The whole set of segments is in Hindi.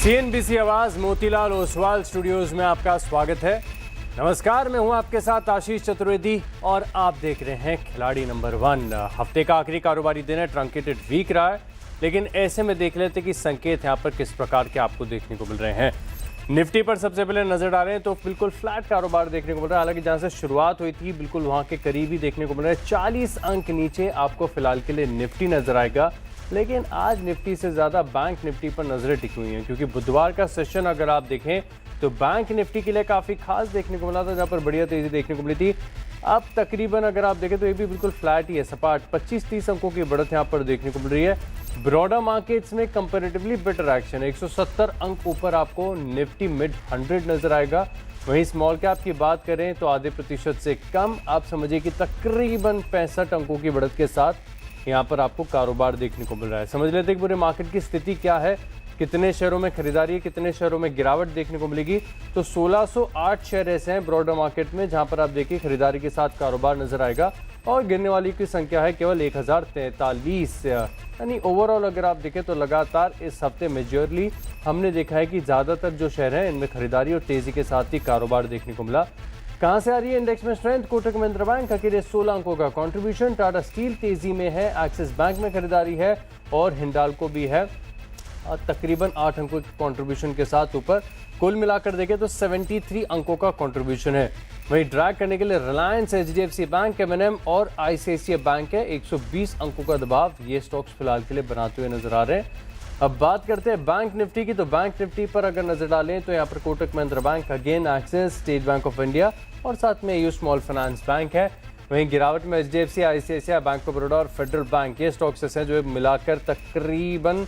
सीएनबीसी आवाज मोतीलाल ओसवाल स्टूडियोज में आपका स्वागत है। नमस्कार, मैं हूं आपके साथ आशीष चतुर्वेदी और आप देख रहे हैं खिलाड़ी नंबर 1। हफ्ते का आखिरी कारोबारी दिन है, ट्रंकेटेड वीक रहा है, लेकिन ऐसे में देख लेते कि संकेत यहां पर किस प्रकार के आपको देखने को मिल रहे हैं। निफ्टी पर सबसे पहले नजर डालें हैं तो बिल्कुल फ्लैट कारोबार देखने को मिल रहा है। हालांकि जहां से शुरुआत हुई थी बिल्कुल वहां के करीब ही देखने को मिल रहा है। 40 अंक नीचे आपको फिलहाल के लिए निफ्टी नजर आएगा, लेकिन आज निफ्टी से ज़्यादा बैंक निफ्टी पर नजरें टिकी हुई हैं, क्योंकि बुधवार का सेशन अगर आप देखें तो बैंक निफ्टी के लिए काफ़ी खास देखने को मिला था, जहाँ पर बढ़िया तेज़ी देखने को मिली थी। अब तकरीबन अगर आप देखें तो ये भी बिल्कुल फ्लैट ही है, सपाट 25-30 अंकों की बढ़त यहाँ पर देखने को मिल रही है। ब्रॉडर मार्केट्स में कंपैरेटिवली बेटर एक्शन है, 170 अंक ऊपर आपको निफ्टी मिड 100 नजर आएगा। वहीं स्मॉल कैप की बात करें तो आधे प्रतिशत से कम, आप समझिए कि तकरीबन 65 अंकों की बढ़त के साथ यहाँ पर आपको कारोबार देखने को मिल रहा है। समझ लेते हैं कि पूरे मार्केट की स्थिति क्या है, कितने शेयरों में खरीदारी है, कितने शेयरों में गिरावट देखने को मिलेगी। तो 1608 शेयर ऐसे हैं ब्रॉडर मार्केट में जहां पर आप देखिए खरीदारी के साथ कारोबार नजर आएगा, और गिरने वाली की संख्या है केवल 1043। यानी ओवरऑल अगर आप देखें तो लगातार इस हफ्ते मेजरली हमने देखा है कि ज़्यादातर जो शेयर हैं इनमें खरीदारी और तेज़ी के साथ ही कारोबार देखने को मिला। कहां से आ रही है इंडेक्स में स्ट्रेंथ? कोटक महिंद्रा बैंक अकेले 16 अंकों का कंट्रीब्यूशन, टाटा स्टील तेजी में है, एक्सिस बैंक में खरीदारी है और हिंडाल्को भी है तकरीबन 8 अंकों के कंट्रीब्यूशन के साथ ऊपर। कुल मिलाकर देखें तो 73 अंकों का कंट्रीब्यूशन है। वहीं ड्रैग करने के लिए रिलायंस, एचडीएफसी बैंक, एमएनएम और आईसीआईसीआई बैंक है। 120 अंकों का दबाव ये स्टॉक्स फिलहाल के लिए बनाते हुए नजर आ रहे हैं। अब बात करते हैं बैंक निफ्टी की, तो बैंक निफ्टी पर अगर नजर डालें तो यहाँ पर Kotak Mahindra bank, again axis, state bank of India और साथ में यूएस स्मॉल फाइनेंस बैंक है। वहीं गिरावट में HDFC, ICICI, bank of Baroda और फेडरल बैंक, ये स्टॉक्स हैं जो मिलाकर तकरीबन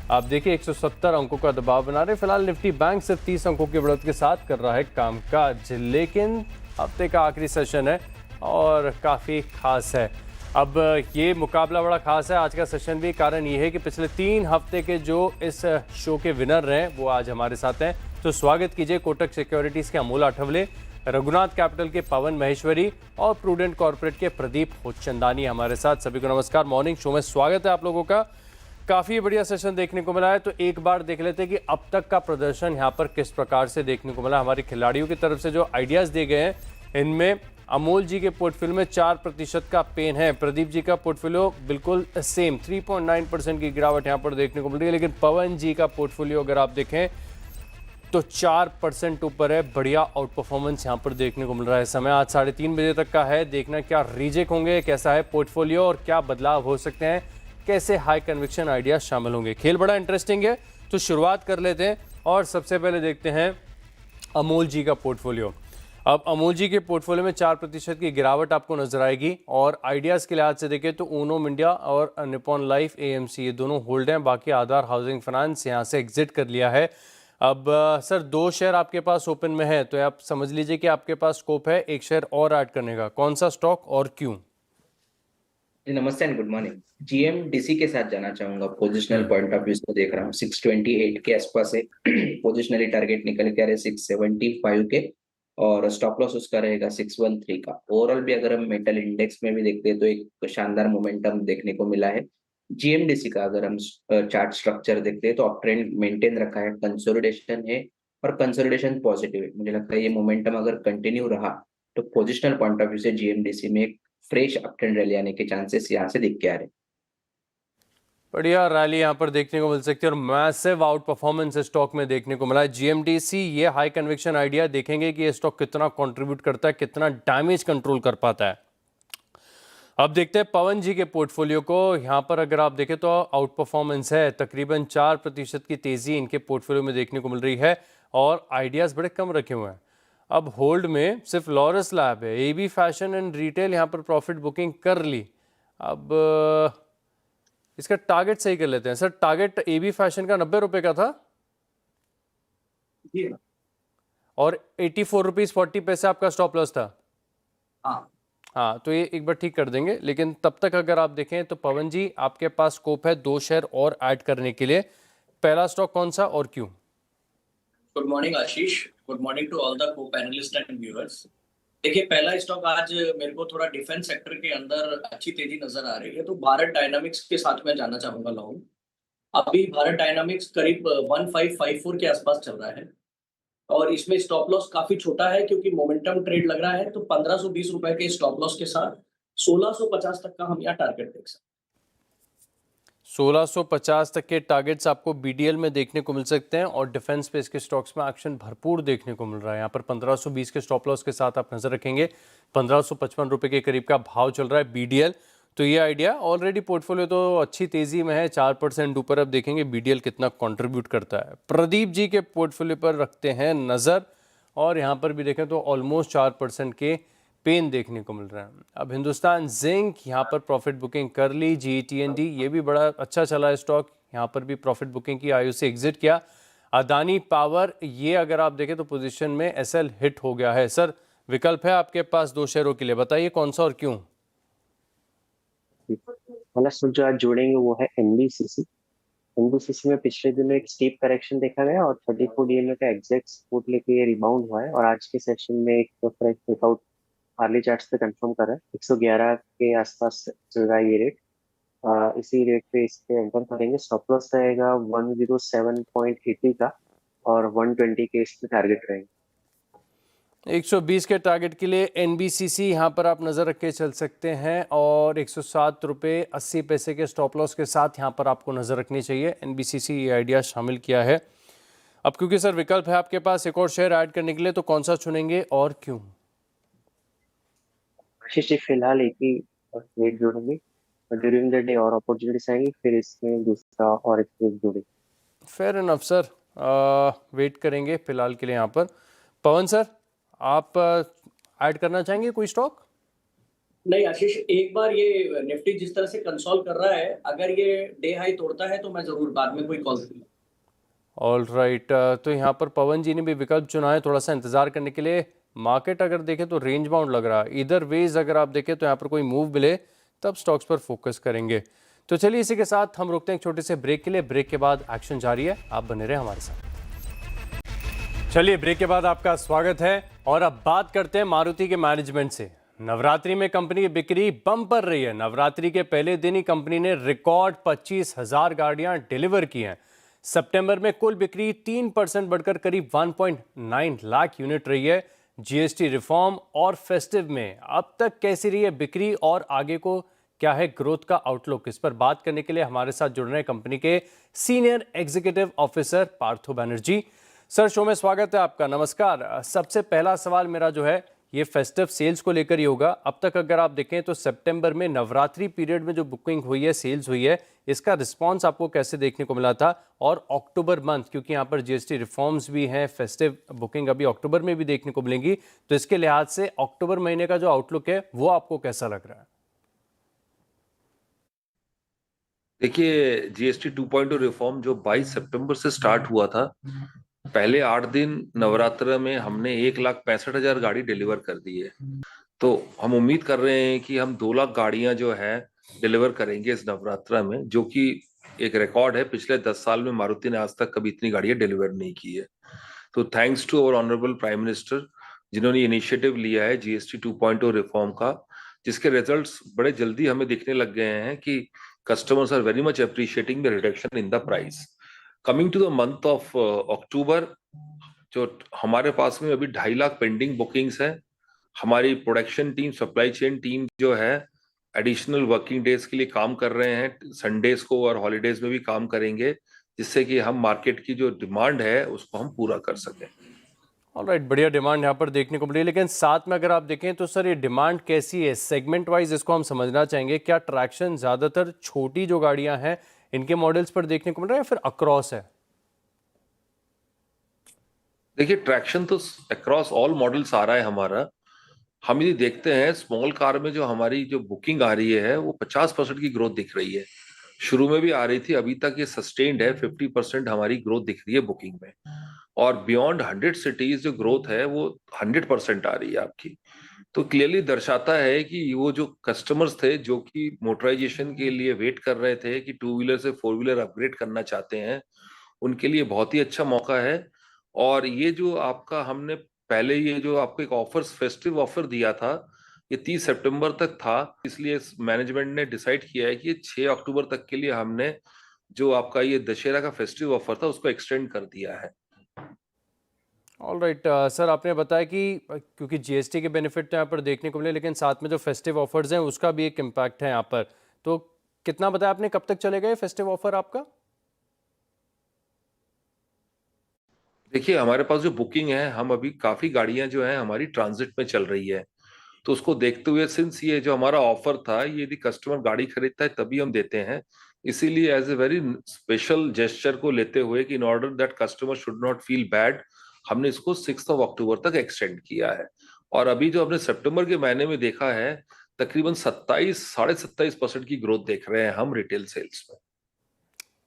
आप देखिए 170 अंकों का दबाव बना रहे। फिलहाल निफ्टी बैंक सिर्फ 30 अंकों की बढ़त के साथ कर रहा है कामकाज, लेकिन हफ्ते का आखिरी सेशन है और काफ़ी खास है। अब ये मुकाबला बड़ा खास है आज का सेशन भी, कारण ये है कि पिछले 3 हफ्ते के जो इस शो के विनर रहे वो आज हमारे साथ हैं। तो स्वागत कीजिए कोटक सिक्योरिटीज़ के अमोल आठवले, रघुनाथ कैपिटल के पवन महेश्वरी और प्रूडेंट कॉर्पोरेट के प्रदीप होचंदानी हमारे साथ। सभी को नमस्कार, मॉर्निंग शो में स्वागत है आप लोगों का। काफ़ी बढ़िया सेशन देखने को मिला है, तो एक बार देख लेते हैं कि अब तक का प्रदर्शन यहाँ पर किस प्रकार से देखने को मिला। हमारे खिलाड़ियों की तरफ से जो आइडियाज़ दिए गए हैं इनमें अमोल जी के पोर्टफोलियो में 4% का पेन है, प्रदीप जी का पोर्टफोलियो बिल्कुल सेम 3.9% की गिरावट यहाँ पर देखने को मिल रही है, लेकिन पवन जी का पोर्टफोलियो अगर आप देखें तो 4% ऊपर है। बढ़िया आउट परफॉर्मेंस यहाँ पर देखने को मिल रहा है। समय आज 3:30 बजे तक का है, देखना क्या रिजेक्ट होंगे, कैसा है पोर्टफोलियो और क्या बदलाव हो सकते हैं, कैसे हाई कन्विक्शन आइडियाज शामिल होंगे। खेल बड़ा इंटरेस्टिंग है, तो शुरुआत कर लेते हैं और सबसे पहले देखते हैं अमोल जी का पोर्टफोलियो। अब अमोल जी के पोर्टफोलियो में 4% की गिरावट आपको नजर आएगी, और आइडियाज़ के लिहाज से देखें तो ऊनोम इंडिया और निपॉन लाइफ एएमसी ये दोनों होल्ड हैं, बाकी आधार हाउसिंग फाइनेंस यहाँ से एग्जिट कर लिया है। अब सर 2 शेयर आपके पास ओपन में है, तो आप समझ लीजिए कि आपके पास स्कोप है 1 शेयर और ऐड करने का। कौन सा स्टॉक और क्यों? नमस्ते एंड गुड मॉर्निंग। जीएमडीसी के साथ जाना चाहूंगा। पोजिशनल पॉइंट ऑफ व्यू से देख रहा हूँ 628 के आसपास है। पोजिशनली टारगेट निकल के आ रहे 675 के, और स्टॉप लॉस उसका रहेगा 613 का। ओवरऑल भी अगर हम मेटल इंडेक्स में भी देखते हैं तो एक शानदार मोमेंटम देखने को मिला है। जीएमडीसी का अगर हम चार्ट स्ट्रक्चर देखते हैं तो अप ट्रेंड मेंटेन रखा है, कंसोलिडेशन है और कंसोलिडेशन पॉजिटिव है। मुझे लगता है ये मोमेंटम अगर कंटिन्यू रहा तो पोजिशनल पॉइंट ऑफ व्यू से जीएमडीसी में एक फ्रेश अप ट्रेंड रैली आने के चांसेस यहाँ से दिख के आ रहे। बढ़िया रैली यहाँ पर देखने को मिल सकती है और मैसिव आउट परफॉर्मेंस स्टॉक में देखने को मिला है। जीएमडीसी ये हाई कन्विक्शन आइडिया, देखेंगे कि ये स्टॉक कितना कंट्रीब्यूट करता है, कितना डैमेज कंट्रोल कर पाता है। अब देखते हैं पवन जी के पोर्टफोलियो को। यहाँ पर अगर आप देखें तो आउट परफॉर्मेंस है, तकरीबन 4% की तेजी इनके पोर्टफोलियो में देखने को मिल रही है, और आइडियाज बड़े कम रखे हुए हैं। अब होल्ड में सिर्फ लॉरस लैब है, एबी फैशन एंड रिटेल यहाँ पर प्रॉफिट बुकिंग कर ली। अब इसका टारगेट सही कर लेते हैं सर। टारगेट एबी फैशन का 90 रुपए का था और 84 रुपीज 40 पैसे आपका स्टॉप लॉस था। हाँ, तो ये एक बार ठीक कर देंगे, लेकिन तब तक अगर आप देखें तो पवन जी आपके पास स्कोप है 2 शेयर और ऐड करने के लिए। पहला स्टॉक कौन सा और क्यों? Good morning Ashish, good morning to all the co panelist and viewers. देखिए, पहला स्टॉक आज मेरे को थोड़ा डिफेंस सेक्टर के अंदर अच्छी तेजी नजर आ रही है, तो भारत डायनामिक्स के साथ में जाना चाहूंगा लॉन्ग। अभी भारत डायनामिक्स करीब 1554 के आसपास चल रहा है और इसमें स्टॉप लॉस काफी छोटा है क्योंकि मोमेंटम ट्रेड लग रहा है, तो 1520 रुपए के स्टॉप लॉस के साथ 1650 तक का हम यहाँ टारगेट देख सकते हैं। 1650 तक के टारगेट्स आपको बीडीएल में देखने को मिल सकते हैं और डिफेंस स्पेस के स्टॉक्स में एक्शन भरपूर देखने को मिल रहा है। यहाँ पर 1520 के स्टॉप लॉस के साथ आप नजर रखेंगे। 1555 रुपए के करीब का भाव चल रहा है बीडीएल। तो ये आइडिया ऑलरेडी पोर्टफोलियो तो अच्छी तेजी में है, 4% ऊपर। अब देखेंगे बीडीएल कितना कंट्रीब्यूट करता है। प्रदीप जी के पोर्टफोलियो पर रखते हैं नजर और यहाँ पर भी देखें तो ऑलमोस्ट 4% के पेन देखने को मिल रहा है। अब हिंदुस्तान जिंक यहाँ पर प्रॉफिट बुकिंग कर ली। जीटीएनडी ये भी बड़ा अच्छा चला है स्टॉक, यहाँ पर भी प्रॉफिट बुकिंग की, आयु से एग्जिट किया। अदानी पावर ये अगर आप देखें तो पोजीशन में एसएल हिट हो गया है। सर विकल्प है आपके पास 2 शेयरों के लिए, बताइए कौन सा और क्यों? पहला स्टॉक जो आज जोड़ेंगे वो है एनबीसीसी। एनबीसीसी में पिछले दिनों एक स्टीप करेक्शन देखा गया और 34 डीएमए का एग्जैक्ट सपोर्ट लेके ये रिबाउंड हुआ है और आज के सेशन में एक फ्रेश ब्रेकआउट हार्ली चार्ट्स पे कंफर्म कर रहा है। 111 के आसपास चल रहा है ये रेट। इसी रेट पे इस पे एंटर करेंगे। स्टॉप लॉस रहेगा 107.80 का और 120 के इस पे टारगेट रहेंगे। 120 के टारगेट के लिए एनबीसीसी यहाँ पर आप नज़र रख के चल सकते हैं और 107 रुपये 80 पैसे के स्टॉप लॉस के साथ यहाँ पर आपको नज़र रखनी चाहिए। एनबीसीसी ये आइडिया शामिल किया है। अब क्योंकि सर विकल्प है आपके पास एक और शेयर ऐड करने के लिए, तो कौन सा चुनेंगे और क्यों? आशीष जी फिलहाल एक ही रेट जोड़ेंगे और ड्यूरिंग द डे और अपॉर्चुनिटीज आएंगी फिर इसमें दूसरा और एक रेट जोड़ेंगे। फेयर इनफ सर, वेट करेंगे फिलहाल के लिए यहाँ पर। पवन सर आप ऐड करना चाहेंगे कोई स्टॉक? नहीं आशीष, एक बार ये निफ्टी जिस तरह से कंसोल कर रहा है, अगर ये डे हाई तोड़ता है तो मैं जरूर बाद में कोई कॉल करूंगा। ऑल राइट, तो यहाँ पर पवन जी ने भी विकल्प चुना है थोड़ा सा इंतजार करने के लिए। मार्केट अगर देखें तो रेंज बाउंड लग रहा है। इधर वेज अगर आप देखें तो यहाँ पर कोई मूव मिले तब स्टॉक्स पर फोकस करेंगे। तो चलिए इसी के साथ हम रुकते हैं एक छोटे से ब्रेक के लिए। ब्रेक के बाद एक्शन जारी है, आप बने रहे हमारे साथ। चलिए ब्रेक के बाद आपका स्वागत है और अब बात करते हैं मारुति के मैनेजमेंट से। नवरात्रि में कंपनी की बिक्री बम्पर रही है। नवरात्रि के पहले दिन ही कंपनी ने रिकॉर्ड 25,000 गाड़ियां डिलीवर की हैं। सितंबर में कुल बिक्री 3% बढ़कर करीब 1.9 लाख यूनिट रही है। जीएसटी रिफॉर्म और फेस्टिव में अब तक कैसी रही है बिक्री और आगे को क्या है ग्रोथ का आउटलुक, इस पर बात करने के लिए हमारे साथ जुड़ रहे हैं कंपनी के senior executive officer Partho Banerjee. Sir show में स्वागत है आपका, नमस्कार। सबसे पहला सवाल मेरा जो है ये फेस्टिव सेल्स को लेकर ही होगा। अब तक अगर आप देखें तो सितंबर में नवरात्रि पीरियड में जो बुकिंग हुई है, सेल्स हुई है, इसका रिस्पांस आपको कैसे देखने को मिला था? और अक्टूबर मंथ, क्योंकि यहाँ पर जीएसटी रिफॉर्म्स भी हैं, फेस्टिव बुकिंग अभी अक्टूबर में भी देखने को मिलेंगी, तो इसके लिहाज से अक्टूबर महीने का जो आउटलुक है वो आपको कैसा लग रहा है? देखिए जीएसटी 2.0 रिफॉर्म जो 22 सितंबर से स्टार्ट हुआ था, पहले 8 दिन नवरात्र में हमने 1,65,000 गाड़ी डिलीवर कर दी है। तो हम उम्मीद कर रहे हैं कि हम 2 लाख गाड़ियां जो है डिलीवर करेंगे इस नवरात्र में, जो कि एक रिकॉर्ड है। पिछले 10 साल में मारुति ने आज तक कभी इतनी गाड़ियां डिलीवर नहीं की है। तो thanks to our honourable prime minister जिन्होंने इनिशिएटिव लिया है जीएसटी 2.0 रिफॉर्म का, जिसके रिजल्ट्स बड़े जल्दी हमें दिखने लग गए हैं कि customers are very much appreciating the reduction in the price. Coming to the month of October, जो हमारे पास में अभी 2.5 लाख पेंडिंग बुकिंग्स है। हमारी production team, supply chain team जो है एडिशनल वर्किंग डेज के लिए काम कर रहे हैं, संडेज को और हॉलीडेज में भी काम करेंगे, जिससे कि हम मार्केट की जो डिमांड है उसको हम पूरा कर सकें। ऑलराइट, बढ़िया डिमांड यहाँ पर देखने को मिली। लेकिन साथ में अगर आप देखें तो सर ये डिमांड कैसी है सेगमेंट वाइज, इसको हम समझना चाहेंगे। क्या ट्रैक्शन ज्यादातर छोटी जो गाड़ियां हैं इनके मॉडल्स पर देखने को मिल रहा है या फिर अक्रॉस है? देखिए ट्रैक्शन तो अक्रॉस ऑल मॉडल्स आ रहा है हमारा। हम यदि देखते हैं स्मॉल कार में जो हमारी जो बुकिंग आ रही है वो 50% की ग्रोथ दिख रही है। शुरू में भी आ रही थी, अभी तक ये सस्टेन्ड है। 50% हमारी ग्रोथ दिख रही है बुकिंग में, और बियॉन्ड 100 सिटीज जो ग्रोथ है वो 100% आ रही है आपकी। तो क्लियरली दर्शाता है कि वो जो कस्टमर्स थे जो कि मोटराइजेशन के लिए वेट कर रहे थे कि 2 व्हीलर से 4 व्हीलर अपग्रेड करना चाहते हैं, उनके लिए बहुत ही अच्छा मौका है। और ये जो आपका हमने पहले ये जो आपको एक ऑफर्स फेस्टिव ऑफर दिया था, ये 30 सितंबर तक था, इसलिए मैनेजमेंट ने डिसाइड किया है कि 6 अक्टूबर तक के लिए हमने जो आपका ये दशहरा का फेस्टिव ऑफर था उसको एक्सटेंड कर दिया है। ऑल राइट सर, आपने बताया कि क्योंकि जीएसटी के बेनिफिट तो यहाँ पर देखने को मिले, लेकिन साथ में जो फेस्टिव ऑफर्स हैं उसका भी एक इम्पैक्ट है यहाँ पर। तो कितना बताया आपने, कब तक चलेगा ये फेस्टिव ऑफर आपका? देखिए हमारे पास जो बुकिंग है, हम अभी काफी गाड़ियां जो है हमारी ट्रांजिट में चल रही है, तो उसको देखते हुए सिंस ये जो हमारा ऑफर था, ये यदि कस्टमर गाड़ी खरीदता है तभी हम देते हैं, इसीलिए as a very special gesture को लेते हुए कि in order that customer should not feel bad, हमने इसको 6 अक्टूबर तक एक्सटेंड किया है। और अभी जो हमने सितंबर के महीने में देखा है, तकरीबन 27-27.5% की ग्रोथ देख रहे हैं हम रिटेल सेल्स में।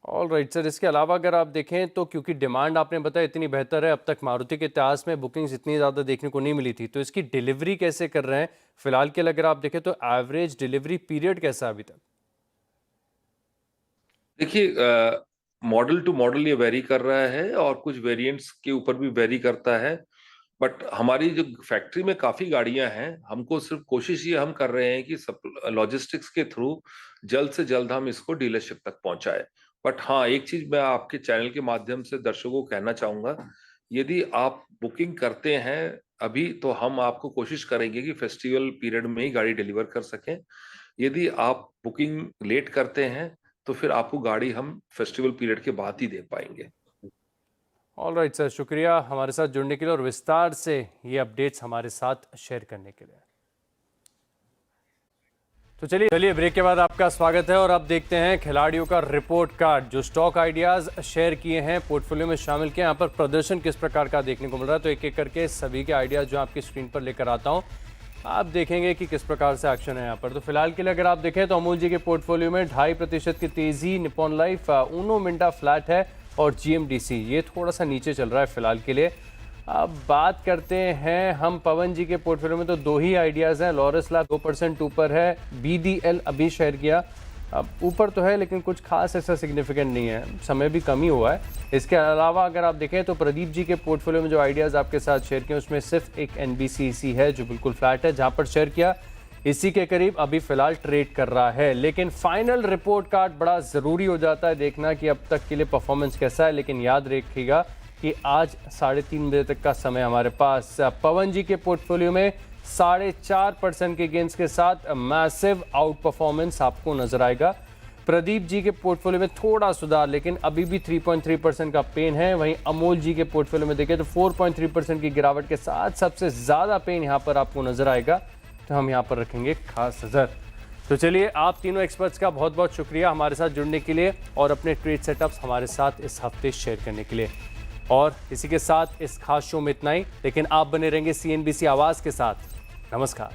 ऑल राइट सर, इसके अलावा अगर आप देखें तो क्योंकि डिमांड आपने बताया इतनी बेहतर है, अब तक मारुति के इतिहास में बुकिंग्स इतनी ज़्यादा देखने को नहीं मिली थी, तो इसकी डिलीवरी कैसे कर रहे हैं फिलहाल के लिए? अगर आप देखें तो एवरेज डिलीवरी पीरियड कैसा है अभी तक? देखिए मॉडल टू मॉडल ये वेरी कर रहा है और कुछ वेरिएंट्स के ऊपर भी वेरी करता है, बट हमारी जो फैक्ट्री में काफी गाड़ियां हैं, हमको सिर्फ कोशिश ये हम कर रहे हैं कि लॉजिस्टिक्स के थ्रू जल्द से जल्द हम इसको डीलरशिप तक पहुंचाए। बट हाँ, एक चीज मैं आपके चैनल के माध्यम से दर्शकों को कहना चाहूंगा, यदि आप बुकिंग करते हैं अभी तो हम आपको कोशिश करेंगे कि फेस्टिवल पीरियड में ही गाड़ी डिलीवर कर सकें। यदि आप बुकिंग लेट करते हैं तो फिर आपको गाड़ी हम फेस्टिवल पीरियड के बाद ही दे पाएंगे। ऑल राइट सर, शुक्रिया हमारे साथ जुड़ने के लिए और विस्तार से ये अपडेट्स हमारे साथ शेयर करने के लिए। तो चलिए ब्रेक के बाद आपका स्वागत है और अब देखते हैं खिलाड़ियों का रिपोर्ट कार्ड। जो स्टॉक आइडियाज़ शेयर किए हैं, पोर्टफोलियो में शामिल किए, यहाँ पर प्रदर्शन किस प्रकार का देखने को मिल रहा है, तो एक एक करके सभी के आइडियाज़ जो आपकी स्क्रीन पर लेकर आता हूँ, आप देखेंगे कि किस प्रकार से एक्शन है यहाँ पर। तो फिलहाल के लिए अगर आप देखें तो अमूल जी के पोर्टफोलियो में 2.5% की तेज़ी, Nippon life, Uno Minda flat है और जीएमडीसी ये थोड़ा सा नीचे चल रहा है फिलहाल के लिए। अब बात करते हैं हम पवन जी के पोर्टफोलियो में, तो 2 ही आइडियाज़ हैं। लॉरस लैब 2% ऊपर है, बीडीएल अभी शेयर किया, अब ऊपर तो है लेकिन कुछ खास ऐसा सिग्निफिकेंट नहीं है, समय भी कम ही हुआ है। इसके अलावा अगर आप देखें तो प्रदीप जी के पोर्टफोलियो में जो आइडियाज़ आपके साथ शेयर किए उसमें सिर्फ एक एनबीसीसी है जो बिल्कुल फ्लैट है, जहाँ पर शेयर किया इसी के करीब अभी फिलहाल ट्रेड कर रहा है। लेकिन फाइनल रिपोर्ट कार्ड बड़ा ज़रूरी हो जाता है देखना कि अब तक के लिए परफॉर्मेंस कैसा है। लेकिन याद रखिएगा कि आज 3:30 बजे तक का समय हमारे पास। पवन जी के पोर्टफोलियो में 4.5% के गेंस के साथ मैसिव आउट परफॉर्मेंस आपको नजर आएगा। प्रदीप जी के पोर्टफोलियो में थोड़ा सुधार, लेकिन अभी भी 3.3% का पेन है। वहीं अमोल जी के पोर्टफोलियो में देखें तो 4.3% की गिरावट के साथ सबसे ज़्यादा पेन यहाँ पर आपको नजर आएगा, तो हम यहाँ पर रखेंगे खास नज़र। तो चलिए, आप तीनों एक्सपर्ट्स का बहुत बहुत शुक्रिया हमारे साथ जुड़ने के लिए और अपने ट्रेड सेटअप्स हमारे साथ इस हफ्ते शेयर करने के लिए। और इसी के साथ इस खास शो में इतना ही, लेकिन आप बने रहेंगे CNBC आवाज़ के साथ। नमस्कार।